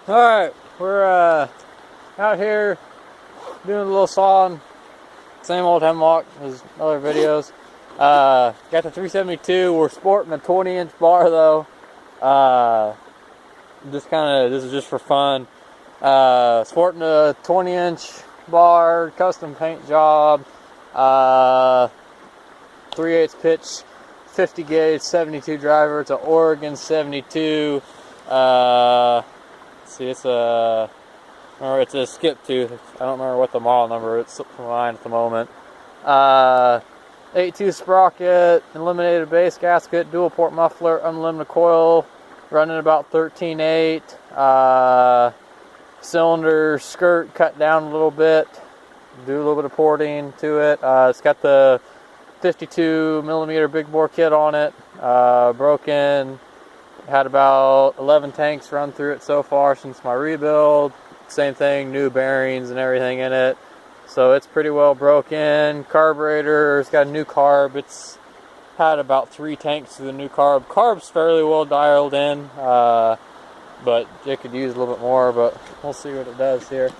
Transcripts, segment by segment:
Alright, we're out here doing a little sawing. Same old hemlock as other videos. Got the 372. We're sporting a 20-inch bar though. This is just for fun. Sporting a 20-inch bar, custom paint job. 3/8 pitch, 50 gauge, 72 driver. It's an Oregon 72. See, it's a skip tooth. I don't remember what the model number is from mine at the moment. 8.2 sprocket, eliminated base gasket, dual port muffler, unlimited coil, running about 13.8. Cylinder skirt cut down a little bit. Do a little bit of porting to it. It's got the 52 millimeter big bore kit on it. Broken. Had about 11 tanks run through it so far since my rebuild. Same thing, new bearings and everything in it. So it's pretty well broken. Carburetor, it's got a new carb. It's had about 3 tanks to the new carb. Carb's fairly well dialed in, but it could use a little bit more, but we'll see what it does here.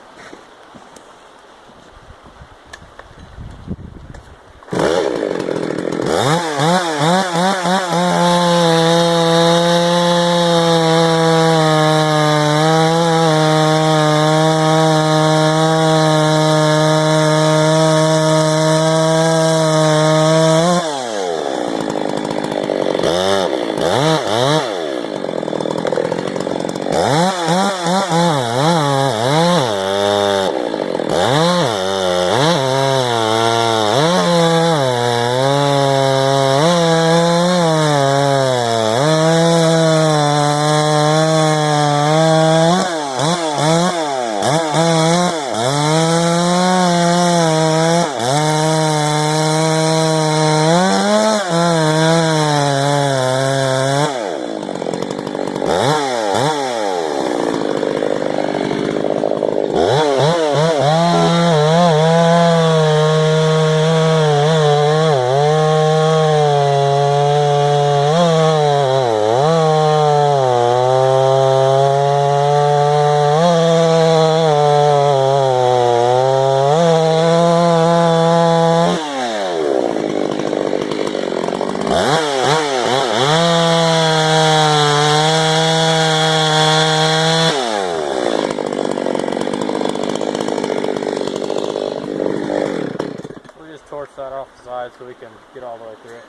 Torch that off the side so we can get all the way through it.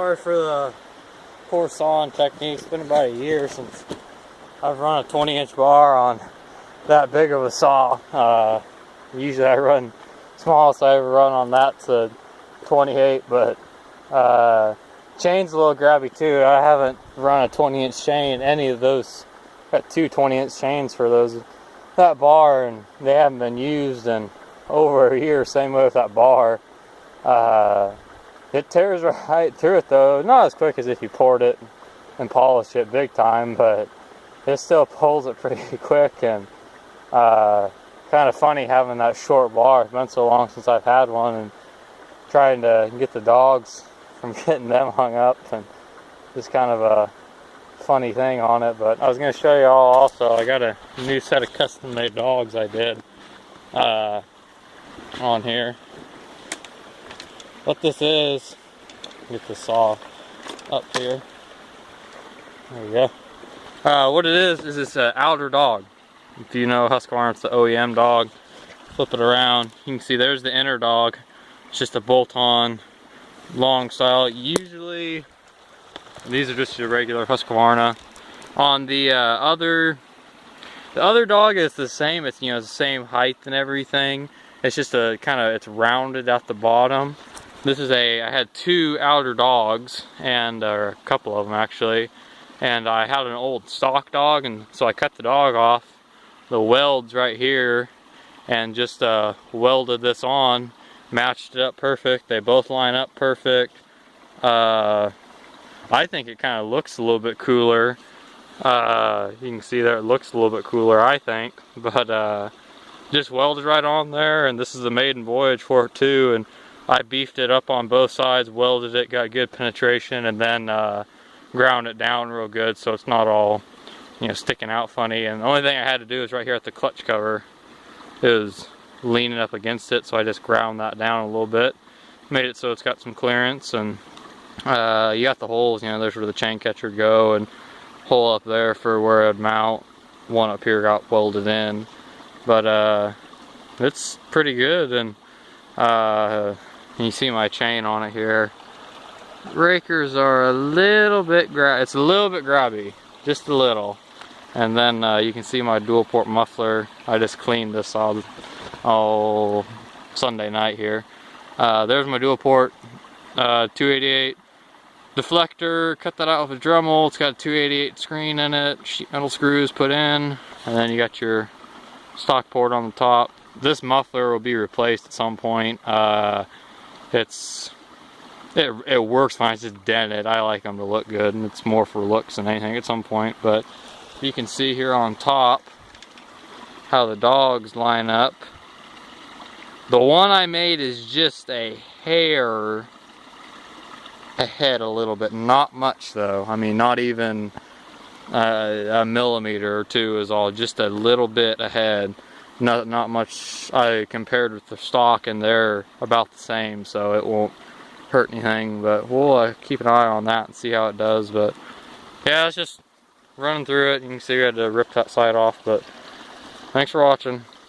sorry for the poor sawing technique. It's been about a year since I've run a 20-inch bar on that big of a saw. Usually I run smallest I ever run on that's a 28, but chain's a little grabby too. I haven't run a 20-inch chain, any of those. Got two 20-inch chains for that bar, and they haven't been used in over a year. Same way with that bar. It tears right through it though. Not as quick as if you poured it and polished it big time, but it still pulls it pretty quick. And kind of funny having that short bar. It's been so long since I've had one, and trying to get the dogs from getting them hung up, and just kind of a funny thing on it. But I was going to show you all also, I got a new set of custom made dogs I did on here. What this is, get the saw up here. There you go. What it is this outer dog. If you know Husqvarna, it's the OEM dog. Flip it around, you can see there's the inner dog. It's just a bolt-on long style. Usually these are just your regular Husqvarna. On the other dog is the same. It's, you know, the same height and everything. It's just a kind of, it's rounded at the bottom. This is I had two outer dogs, and or a couple of them actually, and I had an old stock dog, and so I cut the dog off the welds right here and just welded this on, matched it up perfect. They both line up perfect. I think it kind of looks a little bit cooler. You can see there it looks a little bit cooler, I think, but just welded right on there. And this is the maiden voyage for it too, and I beefed it up on both sides, welded it, got good penetration, and then ground it down real good so it's not all, you know, sticking out funny. And the only thing I had to do is right here at the clutch cover, it was leaning up against it, so I just ground that down a little bit, made it so it's got some clearance. And you got the holes, you know, there's where the chain catcher go, and hole up there for where I'd mount. One up here got welded in, but it's pretty good. And you see my chain on it here. Rakers are a little bit it's a little bit grabby, just a little. And then you can see my dual port muffler. I just cleaned this all Sunday night here. There's my dual port 288 deflector. Cut that out with a Dremel. It's got a 288 screen in it, sheet metal screws put in, and then you got your stock port on the top. This muffler will be replaced at some point. It works fine, it's just dented. I like them to look good, and it's more for looks than anything at some point. But you can see here on top how the dogs line up. The one I made is just a hair ahead a little bit, not much though. I mean, not even a millimeter or two is all, just a little bit ahead. Not much. I compared with the stock, and they're about the same, so it won't hurt anything. But we'll keep an eye on that and see how it does. But yeah, it's just running through it. You can see we had to rip that side off. But thanks for watching.